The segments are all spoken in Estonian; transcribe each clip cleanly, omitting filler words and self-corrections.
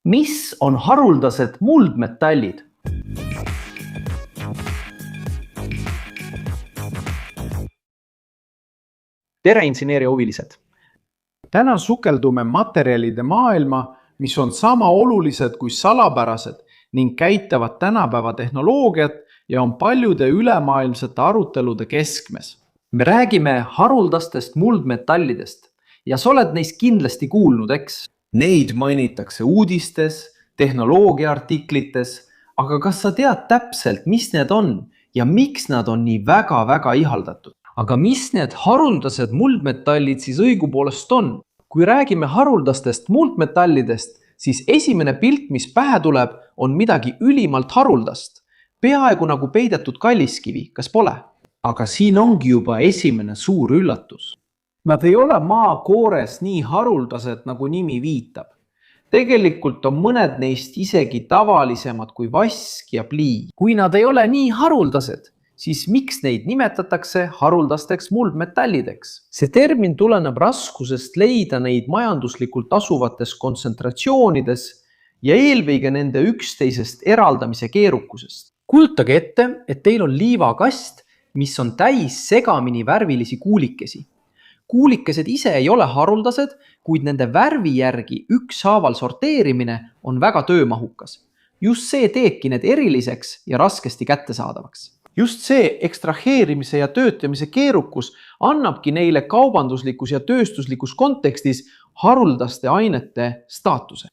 Mis on haruldased muldmetallid? Tere inseneeria huvilised! Täna sukeldume materjalide maailma, mis on sama olulised kui salapärased ning käitavad tänapäeva tehnoloogiat ja on paljude ülemaailmsete arutelude keskmes. Me räägime haruldastest muldmetallidest ja sa oled neist kindlasti kuulnud, eks? Neid mainitakse uudistes, tehnoloogiaartiklites, aga kas sa tead täpselt, mis need on ja miks nad on nii väga ihaldatud? Aga mis need haruldased muldmetallid siis õigupoolest on? Kui räägime haruldastest muldmetallidest, siis esimene pilt, mis pähe tuleb, on midagi ülimalt haruldast. Peaaegu nagu peidetud kalliskivi, kas pole? Aga siin ongi juba esimene suur üllatus. Nad ei ole maakoores nii haruldased, nagu nimi viitab. Tegelikult on mõned neist isegi tavalisemad kui vask ja plii. Kui nad ei ole nii haruldased, siis miks neid nimetatakse haruldasteks muldmetallideks? See termin tuleneb raskusest leida neid majanduslikult asuvates kontsentratsioonides ja eelkõige nende üksteisest eraldamise keerukusest. Kujutage ette, et teil on liivakast, mis on täis segamini värvilisi kuulikesi. Kuulikesed ise ei ole haruldased, kuid nende värvi järgi ükshaaval sorteerimine on väga töömahukas. Just see teebki need eriliseks ja raskesti kättesaadavaks. Just see ekstraheerimise ja töötamise keerukus annabki neile kaubanduslikus ja tööstuslikus kontekstis haruldaste ainete staatuse.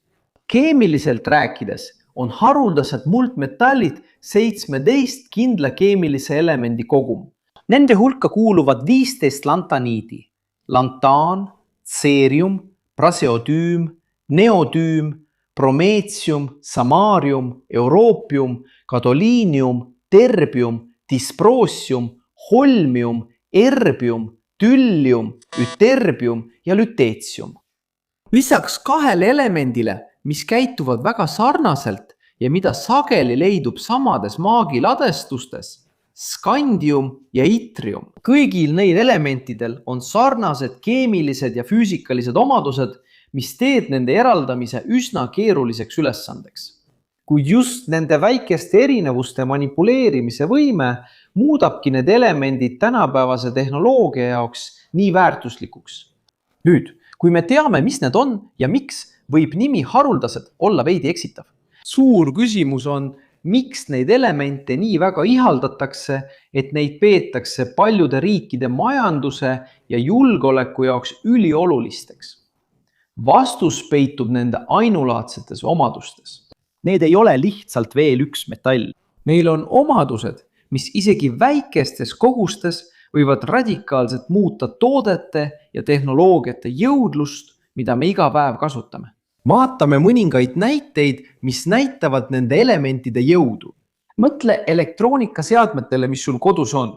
Keemiliselt rääkides on haruldased muldmetallid 17 kindla keemilise elemendi kogum. Nende hulka kuuluvad 15 lantaniidi: lantaan, tseerium, praseodüüm, neodüüm, promeetsium, samaarium, euroopium, gadoliinium, terbium, disproosium, holmium, erbium, tüllium, üterbium ja lüteetsium. Lisaks kahele elemendile, mis käituvad väga sarnaselt ja mida sageli leidub samades maagiladestustes, skandium ja itrium. Kõigil neil elementidel on sarnased keemilised ja füüsikalised omadused, mis teed nende eraldamise üsna keeruliseks ülesandeks. Kuid just nende väikeste erinevuste manipuleerimise võime muudabki need elemendid tänapäevase tehnoloogia jaoks nii väärtuslikuks. Nüüd, kui me teame, mis need on ja miks, võib nimi haruldased olla veidi eksitav. Suur küsimus on, miks neid elemente nii väga ihaldatakse, et neid peetakse paljude riikide majanduse ja julgeoleku jaoks üliolulisteks. Vastus peitub nende ainulaadsetes omadustes. Need ei ole lihtsalt veel üks metall. Neil on omadused, mis isegi väikestes kogustes võivad radikaalselt muuta toodete ja tehnoloogiate jõudlust, mida me iga päev kasutame. Vaatame mõningaid näiteid, mis näitavad nende elementide jõudu. Mõtle elektroonikaseadmetele, mis sul kodus on.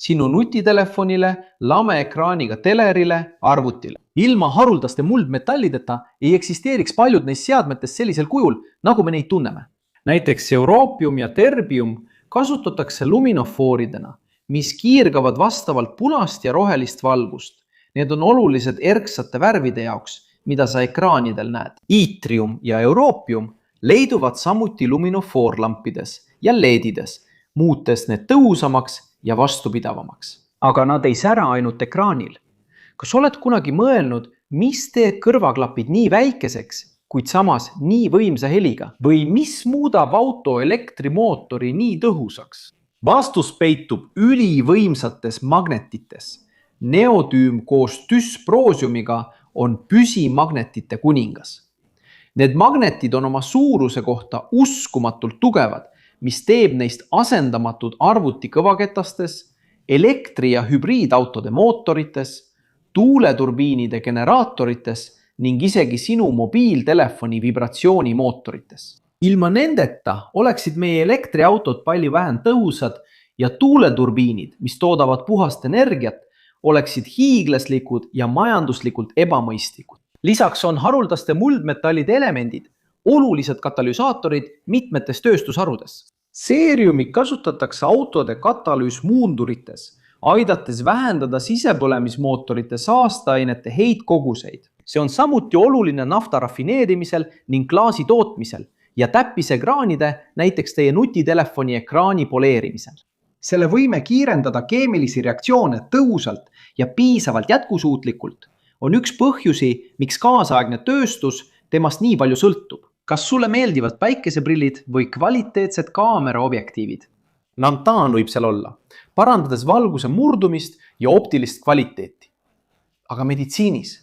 Sinu nutitelefonile, lameekraaniga telerile, arvutile. Ilma haruldaste muldmetallideta ei eksisteeriks paljud neist seadmetest sellisel kujul, nagu me neid tunneme. Näiteks euroopium ja terbium kasutatakse luminofooridena, mis kiirgavad vastavalt punast ja rohelist valgust. Need on olulised erksate värvide jaoks, mida sa ekraanidel näed. Itrium ja euroopium leiduvad samuti luminofoorlampides ja LED-ides, muutes need tõhusamaks ja vastupidavamaks. Aga nad ei sära ainult ekraanil. Kas oled kunagi mõelnud, mis teeb kõrvaklapid nii väikeseks, kuid samas nii võimsa heliga? Või mis muudab auto elektrimootori nii tõhusaks? Vastus peitub ülivõimsates magnetites. Neodüüm koos dysproosiumiga on püsimagnetite kuningas. Need magnetid on oma suuruse kohta uskumatult tugevad, mis teeb neist asendamatud arvuti kõvaketastes, elektri- ja hübriidautode mootorites, tuuleturbiinide generaatorites ning isegi sinu mobiiltelefoni vibratsioonimootorites. Ilma nendeta oleksid meie elektriautod palju vähem tõhusad ja tuuleturbiinid, mis toodavad puhast energiat, oleksid hiiglaslikud ja majanduslikult ebamõistlikud. Lisaks on haruldaste muldmetallide elemendid olulised katalüsaatorid mitmetes tööstusharudes. Seeriumi kasutatakse autode katalüüsmuundurites, aidates vähendada sisepõlemismootorite saasteainete heitkoguseid. See on samuti oluline nafta rafineerimisel ning klaasi tootmisel ja täppisekraanide, näiteks teie nutitelefoni ekraani poleerimisel. Selle võime kiirendada keemilisi reaktsioone tõhusalt ja piisavalt jätkusuutlikult on üks põhjusi, miks kaasaegne tööstus temast nii palju sõltub. Kas sulle meeldivad päikeseprillid või kvaliteetsed kaameraobjektiivid? Nantaan võib seal olla, parandades valguse murdumist ja optilist kvaliteeti. Aga meditsiinis?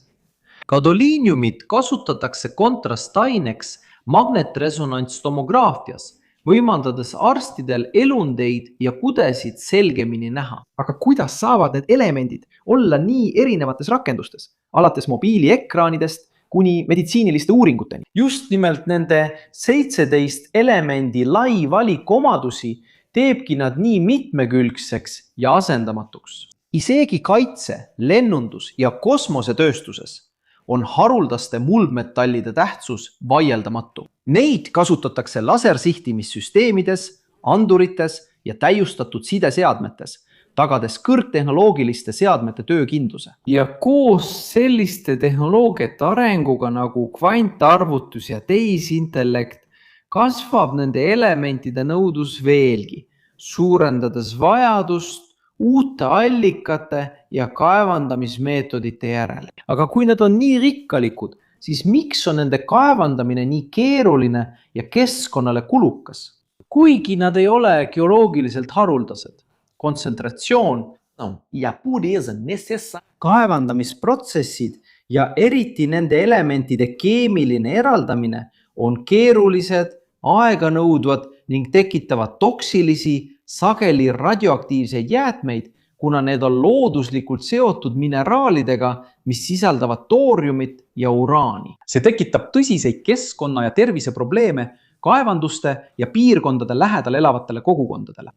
Gadoliiniumit kasutatakse kontrastaineks magnetresonantstomografias, võimaldades arstidel elundeid ja kudesid selgemini näha. Aga kuidas saavad need elemendid olla nii erinevates rakendustes, alates mobiiliekraanidest kuni meditsiiniliste uuringuteni? Just nimelt nende 17 elemendi lai valik omadusi teebki nad nii mitmekülgseks ja asendamatuks. Isegi kaitse, lennundus ja kosmosetööstuses on haruldaste muldmetallide tähtsus vaieldamatu. Neid kasutatakse lasersihtimissüsteemides, andurites ja täiustatud sideseadmetes, tagades kõrgtehnoloogiliste seadmete töökindluse. Ja koos selliste tehnoloogiate arenguga nagu kvantarvutus ja tehisintellekt kasvab nende elementide nõudlus veelgi, suurendades vajadust uute allikate ja kaevandamismeetodite järele. Aga kui need on nii rikkalikud, siis miks on nende kaevandamine nii keeruline ja keskkonnale kulukas? Kuigi nad ei ole geoloogiliselt haruldased. Kontsentratsioon ja kaevandamisprotsessid ja eriti nende elementide keemiline eraldamine on keerulised, aeganõudvad ning tekitavad toksilisi, sageli radioaktiivseid jäätmeid, kuna need on looduslikult seotud mineraalidega, mis sisaldavad tooriumit ja uraani. See tekitab tõsiseid keskkonna- ja terviseprobleeme kaevanduste ja piirkondade lähedal elavatele kogukondadele.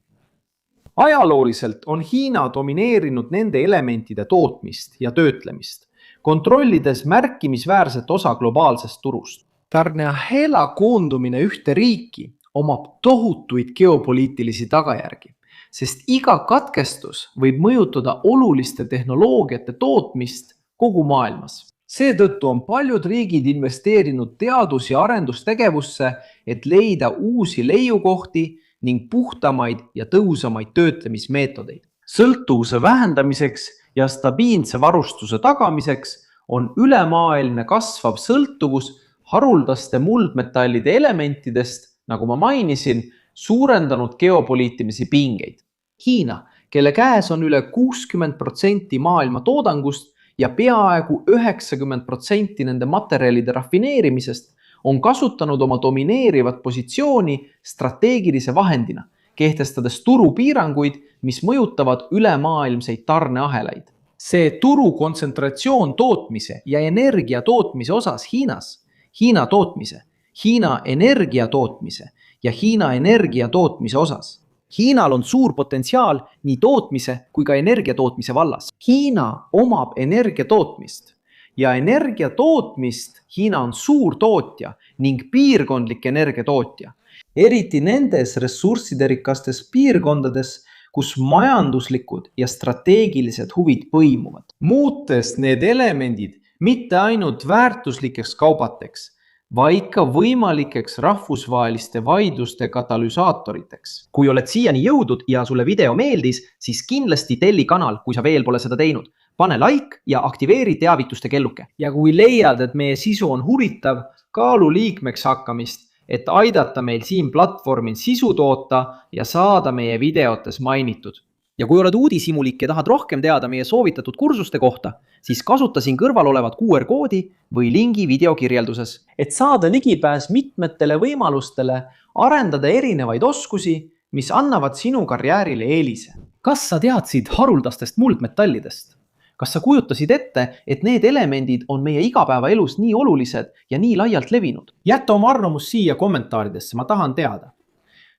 Ajalooliselt on Hiina domineerinud nende elementide tootmist ja töötlemist, kontrollides märkimisväärset osa globaalsest turust. Tarneahela koondumine ühte riiki omab tohutuid geopoliitilisi tagajärgi, sest iga katkestus võib mõjutada oluliste tehnoloogiate tootmist kogu maailmas. Seetõttu on paljud riigid investeerinud teadus- ja arendustegevusse, et leida uusi leiukohti ning puhtamaid ja tõhusamaid töötlemismeetodeid. Sõltuvuse vähendamiseks ja stabiilse varustuse tagamiseks on ülemaailmne kasvav sõltuvus haruldaste muldmetallide elementidest, nagu ma mainisin, suurendanud geopoliitilisi pingeid. Hiina, kelle käes on üle 60% maailma toodangust ja peaaegu 90% nende materjalide rafineerimisest, on kasutanud oma domineerivat positsiooni strateegilise vahendina, kehtestades turupiiranguid, mis mõjutavad ülemaailmseid tarneahelaid. See turu kontsentratsioon tootmise ja energia tootmise osas Hiinas, Hiina tootmise, Hiina energia tootmise ja Hiina energia tootmise osas. Hiinal on suur potentsiaal nii tootmise kui ka energia tootmise vallas. Hiina omab energia tootmist ja energia tootmist Hiina on suur tootja ning piirkondlik energia tootja. Eriti nendes ressurssiderikastes piirkondades, kus majanduslikud ja strateegilised huvid põimuvad. Muutes need elemendid mitte ainult väärtuslikeks kaubateks, vaid ka võimalikeks rahvusvaheliste vaidluste katalüsaatoriteks. Kui oled siiani jõudnud ja sulle video meeldis, siis kindlasti telli kanal, kui sa veel pole seda teinud. Pane like ja aktiveeri teavituste kelluke. Ja kui leiad, et meie sisu on huvitav, kaalu liikmeks hakkamist, et aidata meil siin platvormil sisu toota ja saada meie videotes mainitud. Ja kui oled uudishimulik ja tahad rohkem teada meie soovitatud kursuste kohta, siis kasuta siin kõrval olevat QR-koodi või lingi videokirjelduses. Et saada ligipääs mitmetele võimalustele, arendada erinevaid oskusi, mis annavad sinu karjäärile eelise. Kas sa teadsid haruldastest muldmetallidest? Kas sa kujutasid ette, et need elemendid on meie igapäevaelus nii olulised ja nii laialt levinud? Jäta oma arvamus siia kommentaaridesse, ma tahan teada.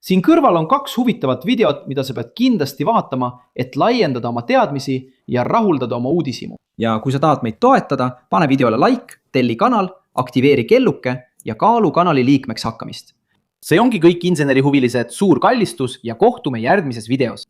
Siin kõrval on 2 huvitavat videot, mida sa pead kindlasti vaatama, et laiendada oma teadmisi ja rahuldada oma uudishimu. Ja kui sa tahad meid toetada, pane videole like, telli kanal, aktiveeri kelluke ja kaalu kanali liikmeks hakkamist. See ongi kõik insenerihuvilised, suur kallistus ja kohtume järgmises videos.